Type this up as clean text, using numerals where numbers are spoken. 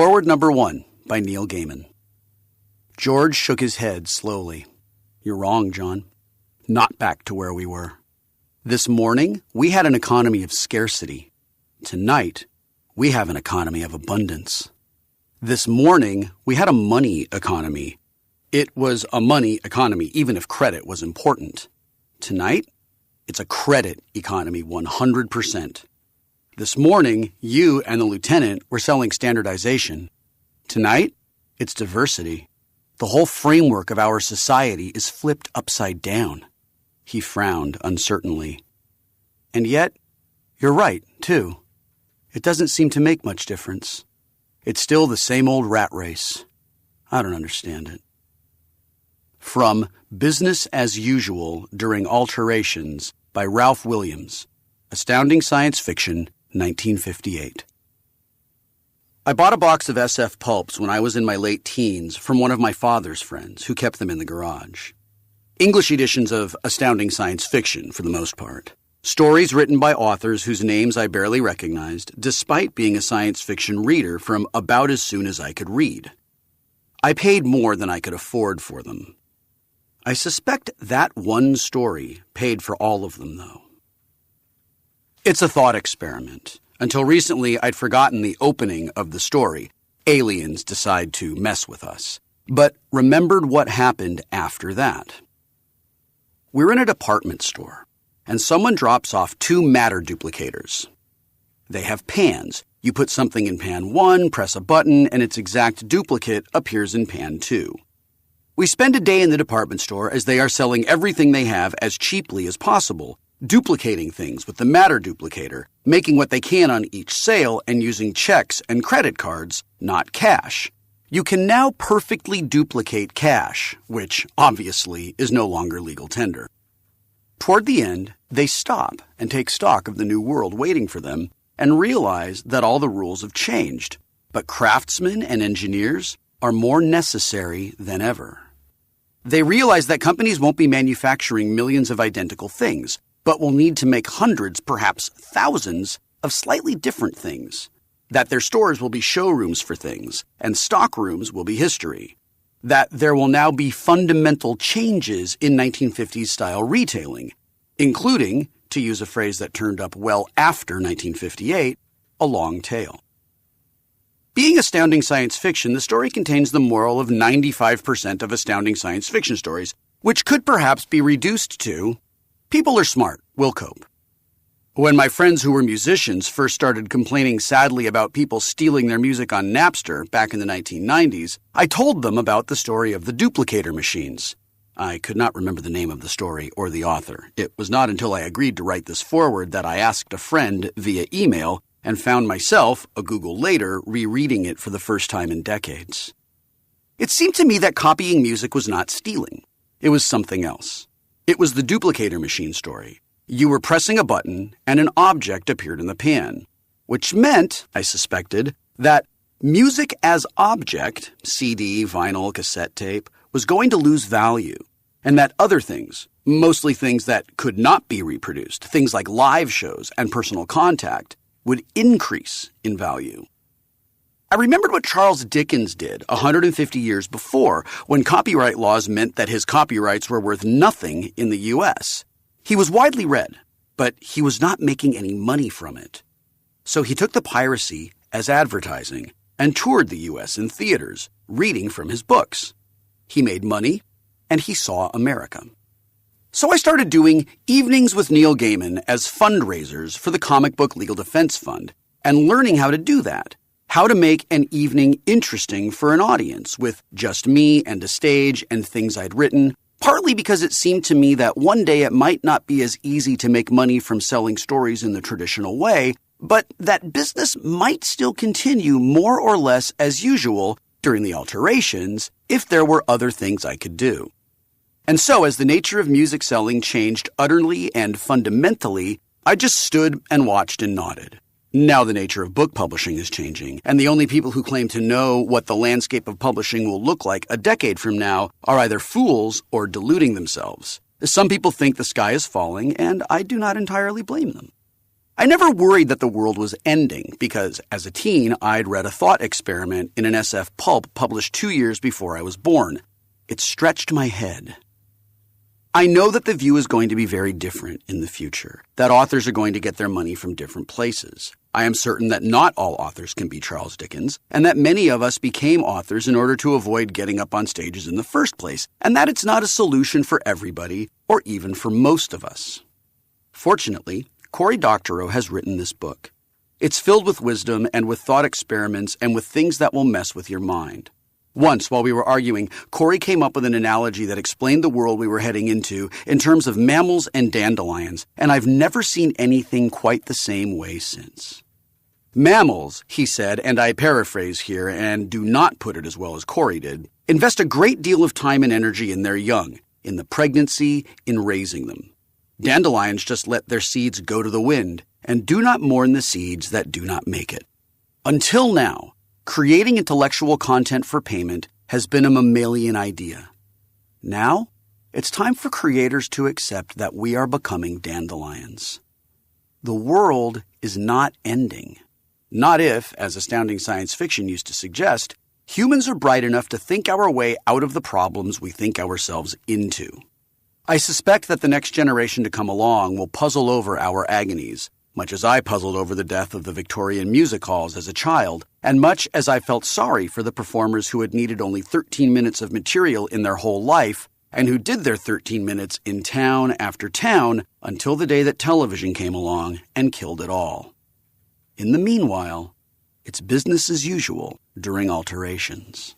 Foreword number 1 by Neil Gaiman. George shook his head slowly. You're wrong, John. Not back to where we were. This morning, we had an economy of scarcity. Tonight, we have an economy of abundance. This morning, we had a money economy. It was a money economy, even if credit was important. Tonight, it's a credit economy 100%. This morning, you and the lieutenant were selling standardization. Tonight, it's diversity. The whole framework of our society is flipped upside down. He frowned uncertainly. And yet, you're right, too. It doesn't seem to make much difference. It's still the same old rat race. I don't understand it. From Business as Usual During Alterations by Ralph Williams. Astounding Science Fiction, 1958. I bought a box of SF pulps when I was in my late teens from one of my father's friends who kept them in the garage. English editions of Astounding Science Fiction, for the most part. Stories written by authors whose names I barely recognized, despite being a science fiction reader from about as soon as I could read. I paid more than I could afford for them. I suspect that one story paid for all of them, though. It's a thought experiment. Until recently, I'd forgotten the opening of the story. Aliens decide to mess with us. But remembered what happened after that. We're in a department store, and someone drops off 2 matter duplicators. They have pans. You put something in pan 1, press a button, and its exact duplicate appears in pan 2. We spend a day in the department store as they are selling everything they have as cheaply as possible, duplicating things with the matter duplicator, making what they can on each sale, and using checks and credit cards, not cash. You can now perfectly duplicate cash, which, obviously, is no longer legal tender. Toward the end, they stop and take stock of the new world waiting for them and realize that all the rules have changed, but craftsmen and engineers are more necessary than ever. They realize that companies won't be manufacturing millions of identical things, but will need to make hundreds, perhaps thousands, of slightly different things. That their stores will be showrooms for things, and stock rooms will be history. That there will now be fundamental changes in 1950s-style retailing, including, to use a phrase that turned up well after 1958, a long tail. Being astounding science fiction, the story contains the moral of 95% of astounding science fiction stories, which could perhaps be reduced to, people are smart, we'll cope. When my friends who were musicians first started complaining sadly about people stealing their music on Napster back in the 1990s, I told them about the story of the duplicator machines. I could not remember the name of the story or the author. It was not until I agreed to write this foreword that I asked a friend via email and found myself, a Google later, rereading it for the first time in decades. It seemed to me that copying music was not stealing. It was something else. It was the duplicator machine story. You were pressing a button, and an object appeared in the pan, which meant, I suspected, that music as object, CD, vinyl, cassette tape, was going to lose value, and that other things, mostly things that could not be reproduced, things like live shows and personal contact, would increase in value. I remembered what Charles Dickens did 150 years before, when copyright laws meant that his copyrights were worth nothing in the U.S. He was widely read, but he was not making any money from it. So he took the piracy as advertising and toured the U.S. in theaters, reading from his books. He made money, and he saw America. So I started doing Evenings with Neil Gaiman as fundraisers for the Comic Book Legal Defense Fund, and learning how to do that. How to make an evening interesting for an audience with just me and a stage and things I'd written, partly because it seemed to me that one day it might not be as easy to make money from selling stories in the traditional way, but that business might still continue more or less as usual during the alterations if there were other things I could do. And so as the nature of music selling changed utterly and fundamentally, I just stood and watched and nodded. Now the nature of book publishing is changing, and the only people who claim to know what the landscape of publishing will look like a decade from now are either fools or deluding themselves. Some people think the sky is falling, and I do not entirely blame them. I never worried that the world was ending because, as a teen, I'd read a thought experiment in an SF pulp published 2 years before I was born. It stretched my head. I know that the view is going to be very different in the future, that authors are going to get their money from different places. I am certain that not all authors can be Charles Dickens, and that many of us became authors in order to avoid getting up on stages in the first place, and that it's not a solution for everybody, or even for most of us. Fortunately, Cory Doctorow has written this book. It's filled with wisdom and with thought experiments and with things that will mess with your mind. Once, while we were arguing, Cory came up with an analogy that explained the world we were heading into in terms of mammals and dandelions, and I've never seen anything quite the same way since. Mammals, he said, and I paraphrase here and do not put it as well as Cory did, invest a great deal of time and energy in their young, in the pregnancy, in raising them. Dandelions just let their seeds go to the wind and do not mourn the seeds that do not make it. Until now, creating intellectual content for payment has been a mammalian idea. Now, it's time for creators to accept that we are becoming dandelions. The world is not ending. Not if, as astounding science fiction used to suggest, humans are bright enough to think our way out of the problems we think ourselves into. I suspect that the next generation to come along will puzzle over our agonies, much as I puzzled over the death of the Victorian music halls as a child, and much as I felt sorry for the performers who had needed only 13 minutes of material in their whole life, and who did their 13 minutes in town after town until the day that television came along and killed it all. In the meanwhile, it's business as usual during alterations.